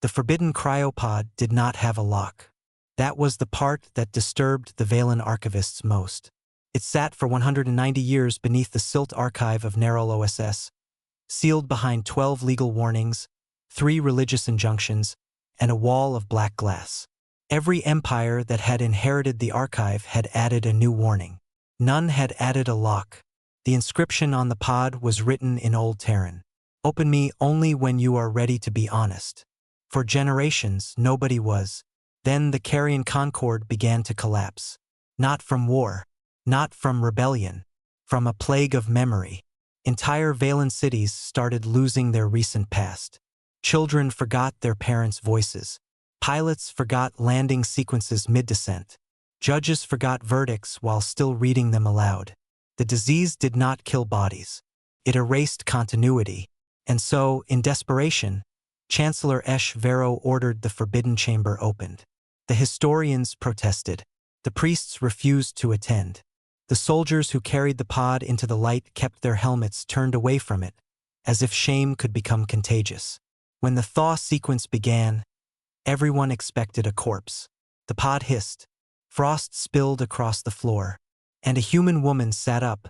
The forbidden cryopod did not have a lock. That was the part that disturbed the Valen archivists most. It sat for 190 years beneath the silt archive of Nerol OSS, sealed behind 12 legal warnings, 3 religious injunctions, and a wall of black glass. Every empire that had inherited the archive had added a new warning. None had added a lock. The inscription on the pod was written in Old Terran. Open me only when you are ready to be honest. For generations, nobody was. Then the Carrion Concord began to collapse. Not from war, not from rebellion, from a plague of memory. Entire Valen cities started losing their recent past. Children forgot their parents' voices. Pilots forgot landing sequences mid-descent. Judges forgot verdicts while still reading them aloud. The disease did not kill bodies. It erased continuity. And so, in desperation, Chancellor HFY ordered the forbidden chamber opened. The historians protested. The priests refused to attend. The soldiers who carried the pod into the light kept their helmets turned away from it, as if shame could become contagious. When the thaw sequence began, everyone expected a corpse. The pod hissed. Frost spilled across the floor, and a human woman sat up,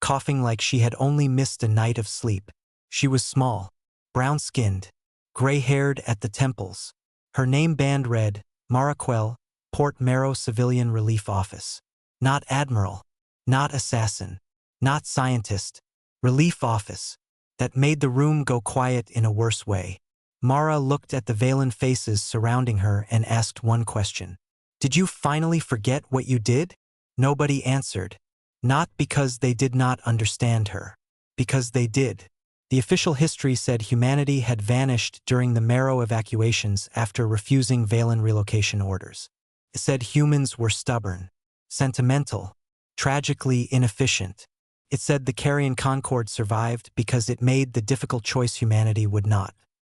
coughing like she had only missed a night of sleep. She was small, brown-skinned, gray-haired at the temples. Her name band read, Maraquel, Port Marrow Civilian Relief Office. Not Admiral, not Assassin, not Scientist, Relief Office. That made the room go quiet in a worse way. Mara looked at the Valen faces surrounding her and asked one question. Did you finally forget what you did? Nobody answered. Not because they did not understand her. Because they did. The official history said humanity had vanished during the Marrow evacuations after refusing Valen relocation orders. It said humans were stubborn, sentimental, tragically inefficient. It said the Carrion Concord survived because it made the difficult choice humanity would not.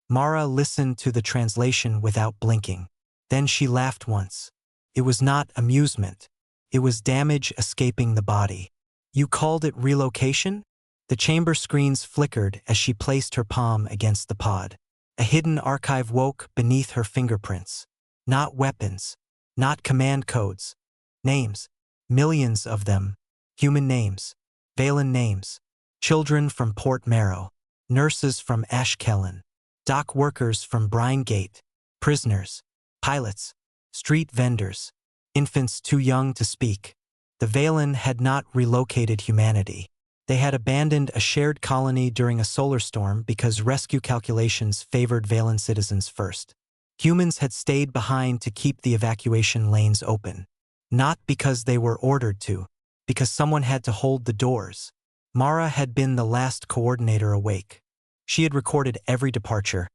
Mara listened to the translation without blinking. Then she laughed once. It was not amusement. It was damage escaping the body. You called it relocation? The chamber screens flickered as she placed her palm against the pod. A hidden archive woke beneath her fingerprints. Not weapons. Not command codes. Names. Millions of them. Human names. Valen names. Children from Port Marrow. Nurses from Ashkelon. Dock workers from Brine Gate. Prisoners. Pilots. Street vendors. Infants too young to speak. The Valen had not relocated humanity. They had abandoned a shared colony during a solar storm because rescue calculations favored Valen citizens first. Humans had stayed behind to keep the evacuation lanes open. Not because they were ordered to, because someone had to hold the doors. Mara had been the last coordinator awake. She had recorded every departure,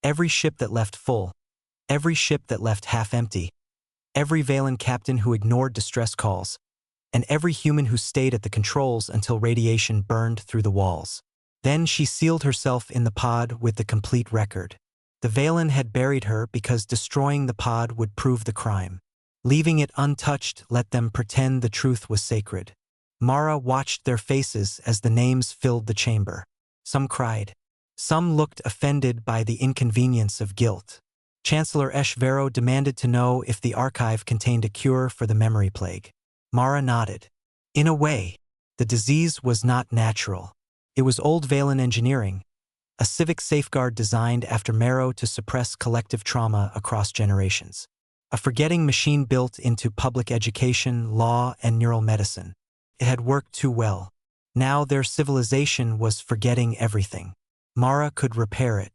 every ship that left full, every ship that left half empty, every Valen captain who ignored distress calls, and every human who stayed at the controls until radiation burned through the walls. Then she sealed herself in the pod with the complete record. The Valen had buried her because destroying the pod would prove the crime. Leaving it untouched let them pretend the truth was sacred. Mara watched their faces as the names filled the chamber. Some cried. Some looked offended by the inconvenience of guilt. Chancellor HFY demanded to know if the archive contained a cure for the memory plague. Mara nodded. In a way, the disease was not natural. It was old Valen engineering, a civic safeguard designed after Marrow to suppress collective trauma across generations. A forgetting machine built into public education, law, and neural medicine. It had worked too well. Now their civilization was forgetting everything. Mara could repair it.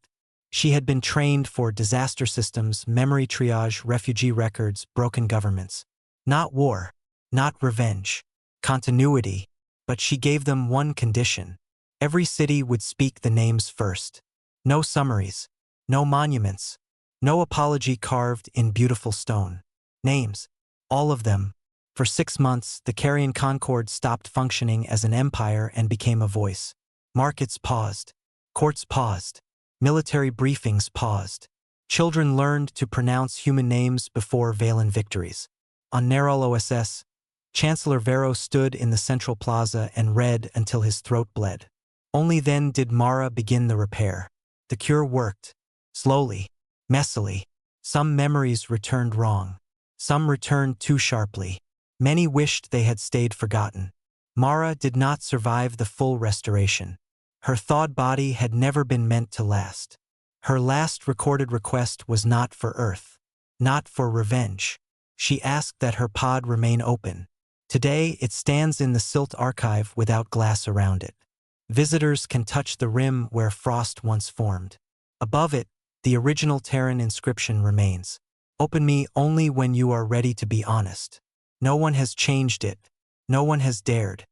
She had been trained for disaster systems, memory triage, refugee records, broken governments. Not war. Not revenge. Continuity. But she gave them one condition. Every city would speak the names first. No summaries. No monuments. No apology carved in beautiful stone. Names. All of them. For 6 months, the Carrion Concord stopped functioning as an empire and became a voice. Markets paused. Courts paused. Military briefings paused. Children learned to pronounce human names before Valen victories. On Nerol OSS, Chancellor Vero stood in the central plaza and read until his throat bled. Only then did Mara begin the repair. The cure worked. Slowly. messily. Some memories returned wrong. Some returned too sharply. Many wished they had stayed forgotten. Mara did not survive the full restoration. Her thawed body had never been meant to last. Her last recorded request was not for Earth, not for revenge. She asked that her pod remain open. Today, it stands in the silt archive without glass around it. Visitors can touch the rim where frost once formed. Above it, the original Terran inscription remains. Open me only when you are ready to be honest. No one has changed it. No one has dared.